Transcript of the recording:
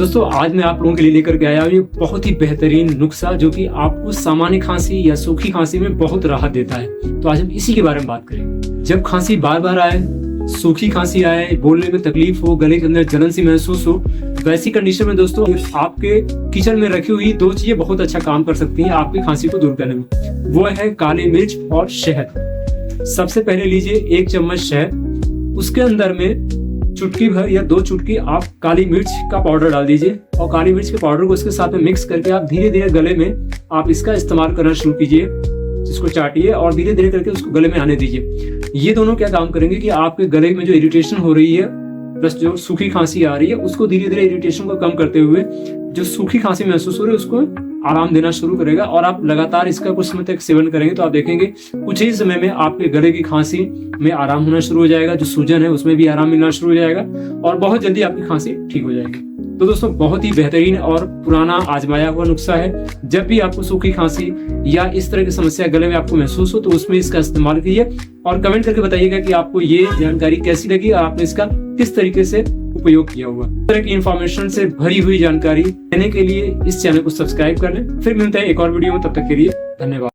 दोस्तों आज मैं आप लोगों के लिए लेकर के आया हूँ ये बहुत ही बेहतरीन नुस्खा जो कि आपको सामान्य खांसी या सूखी खांसी में बहुत राहत देता है। तो आज हम इसी के बारे में बात करेंगे। जब खांसी बार बार आए, सूखी खांसी आए, बोलने में तकलीफ हो, गले के अंदर जलन सी महसूस हो, वैसी कंडीशन में दोस्तों आपके किचन में रखी हुई दो चीजें बहुत अच्छा काम कर सकती हैं आपकी खांसी को दूर करने में। वो है काली मिर्च और शहद। सबसे पहले लीजिए 1 चम्मच शहद, उसके अंदर में चुटकी भर या 2 चुटकी आप काली मिर्च का पाउडर डाल दीजिए और काली मिर्च के पाउडर को इसके साथ में मिक्स करके आप धीरे धीरे गले में आप इसका इस्तेमाल करना शुरू कीजिए। इसको चाटिए और धीरे धीरे करके उसको गले में आने दीजिए। ये दोनों क्या काम करेंगे कि आपके गले में जो इरिटेशन हो रही है प्लस जो सूखी खांसी आ रही है उसको धीरे धीरे इरिटेशन को कम करते हुए जो सूखी खांसी महसूस हो रही है उसको आराम देना शुरू करेगा। और आप लगातार इसका कुछ समय तक सेवन करेंगे तो आप देखेंगे कुछ ही समय में आपके गले की खांसी में आराम होना शुरू हो जाएगा, जो सूजन है उसमें भी आराम मिलना शुरू हो जाएगा और बहुत जल्दी आपकी खांसी ठीक हो जाएगी। तो दोस्तों बहुत ही बेहतरीन और पुराना आजमाया हुआ नुस्खा है। जब भी आपको सूखी खांसी या इस तरह की समस्या गले में आपको महसूस हो तो उसमें इसका इस्तेमाल कीजिए और कमेंट करके बताइएगा कि आपको ये जानकारी कैसी लगी और आपने इसका किस तरीके से उपयोग किया हुआ। इस तरह की इंफॉर्मेशन से भरी हुई जानकारी लेने के लिए इस चैनल को सब्सक्राइब कर लें। फिर मिलते हैं एक और वीडियो में, तब तक के लिए धन्यवाद।